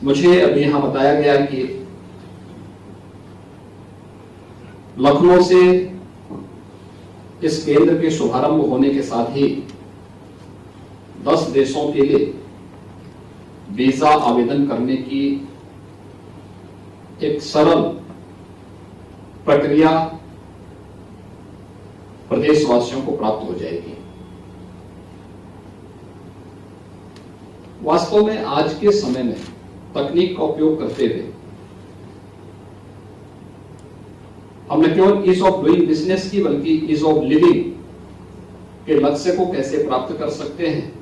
मुझे अभी यहां बताया गया कि लखनऊ से इस केंद्र के शुभारंभ होने के साथ ही 10 देशों के लिए वीजा आवेदन करने की एक सरल प्रक्रिया प्रदेशवासियों को प्राप्त हो जाएगी। वास्तव में आज के समय में तकनीक का उपयोग करते हुए हम न केवल ईज ऑफ डूइंग बिजनेस की बल्कि ईज ऑफ लिविंग के लक्ष्य को कैसे प्राप्त कर सकते हैं,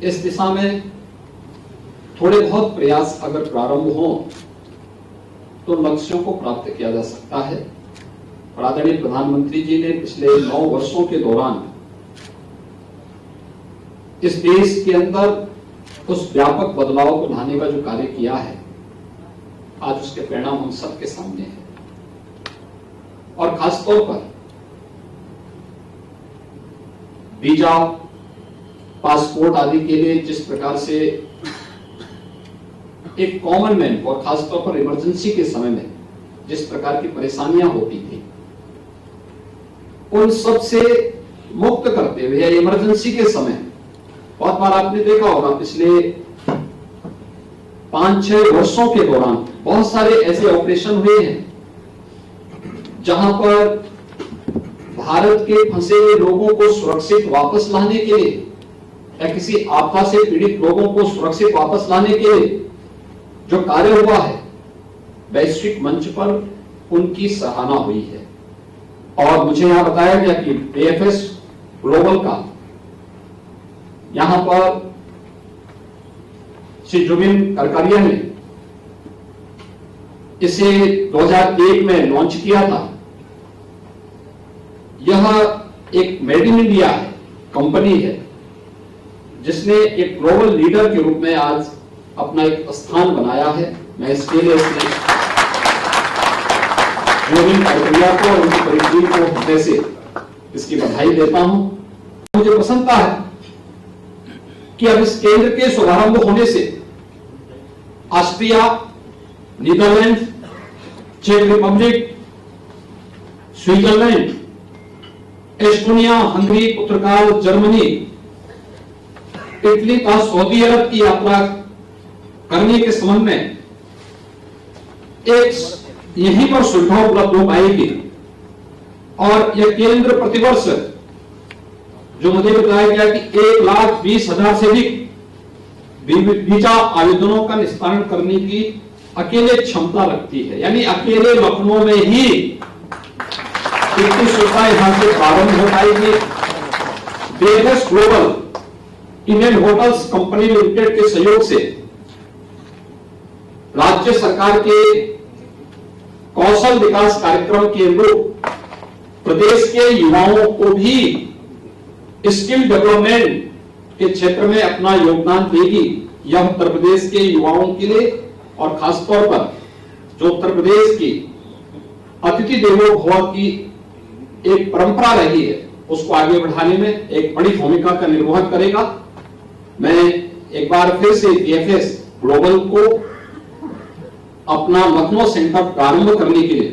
इस दिशा में थोड़े बहुत प्रयास अगर प्रारंभ हो तो लक्ष्यों को प्राप्त किया जा सकता है। आदरणीय प्रधानमंत्री जी ने पिछले 9 वर्षों के दौरान इस देश के अंदर उस व्यापक बदलाव को लाने का जो कार्य किया है, आज उसके परिणाम हम सबके सामने हैं। और खासतौर पर वीजा, पासपोर्ट आदि के लिए जिस प्रकार से एक कॉमन मैन और खासतौर पर इमरजेंसी के समय में जिस प्रकार की परेशानियां होती थी, उन सब से मुक्त करते हुए इमरजेंसी के समय बहुत बार आपने देखा होगा पिछले 5-6 वर्षों के दौरान बहुत सारे ऐसे ऑपरेशन हुए हैं जहां पर भारत के फंसे हुए लोगों को सुरक्षित वापस लाने के लिए या किसी आपदा से पीड़ित लोगों को सुरक्षित वापस लाने के लिए जो कार्य हुआ है, वैश्विक मंच पर उनकी सराहना हुई है। और मुझे यहां बताया गया कि AFS ग्लोबल का यहां पर श्री जुबिन करकरिया ने इसे 2001 में लॉन्च किया था। यह एक मेड इन इंडिया कंपनी है जिसने एक ग्लोबल लीडर के रूप में आज अपना एक स्थान बनाया है। मैं इसके लिए जुबिन करकरिया को और उनकी पूरी टीम को हृदय से इसकी बधाई देता हूं। मुझे प्रसन्नता है कि अब इस केंद्र के शुभारंभ होने से ऑस्ट्रिया, नीदरलैंड, चेक रिपब्लिक, स्विट्जरलैंड, एस्टोनिया, हंगरी, पुर्तगाल, जर्मनी, इटली का सऊदी अरब की यात्रा करने के संबंध में एक यहीं पर सुविधा उपलब्ध हो पाएगी। और यह केंद्र प्रतिवर्ष जो मुझे बताया गया कि 1,20,000 से अधिक वीजा आवेदनों का निस्तारण करने की अकेले क्षमता रखती है। यानी अकेले लखनऊ में ही इतनी सुविधा यहां से प्रारंभ हो पाएगी। AFS global Indian hotels company limited के सहयोग से राज्य सरकार के कौशल विकास कार्यक्रम के अनुरूप प्रदेश के युवाओं को भी स्किल डेवलपमेंट के क्षेत्र में अपना योगदान देगी। यह उत्तर प्रदेश के युवाओं के लिए और खासतौर पर जो उत्तर प्रदेश की अतिथि देवो भव की एक परंपरा रही है, उसको आगे बढ़ाने में एक बड़ी भूमिका का निर्वहन करेगा। मैं एक बार फिर से AFS ग्लोबल को अपना लखनऊ सेंटर प्रारंभ करने के लिए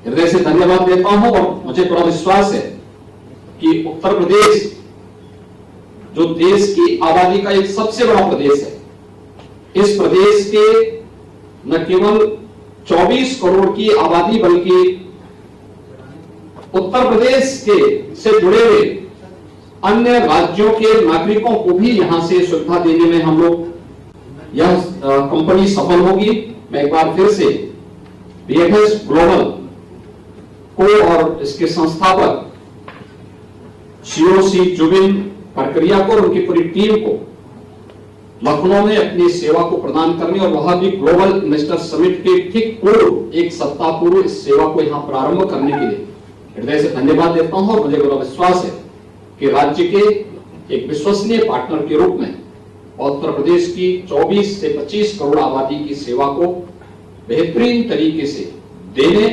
हृदय से धन्यवाद देता हूं। और मुझे पूरा विश्वास है कि उत्तर प्रदेश जो देश की आबादी का एक सबसे बड़ा प्रदेश है, इस प्रदेश के न केवल 24 करोड़ की आबादी बल्कि उत्तर प्रदेश के से जुड़े हुए अन्य राज्यों के नागरिकों को भी यहां से सुविधा देने में हम लोग यह कंपनी सफल होगी। मैं एक बार फिर से AFS ग्लोबल को और इसके संस्थापक COC जुबिन करकरिया को और उनकी पूरी टीम को लखनऊ में अपनी सेवा को प्रदान करने और वह भी ग्लोबल इन्वेस्टर समिट के ठीक पूर्व एक सप्ताह पूर्व इस सेवा को यहां प्रारंभ करने के लिए हृदय से धन्यवाद देता हूं। और मुझे पूरा विश्वास है कि राज्य के एक विश्वसनीय पार्टनर के रूप में उत्तर प्रदेश की 24 से 25 करोड़ आबादी की सेवा को बेहतरीन तरीके से देने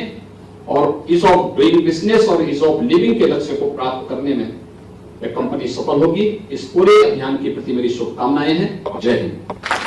और ईज ऑफ डूइंग बिजनेस और ईज ऑफ लिविंग के लक्ष्य को प्राप्त करने में वह कंपनी सफल होगी। इस पूरे अभियान के प्रति मेरी शुभकामनाएं हैं। जय हिंद।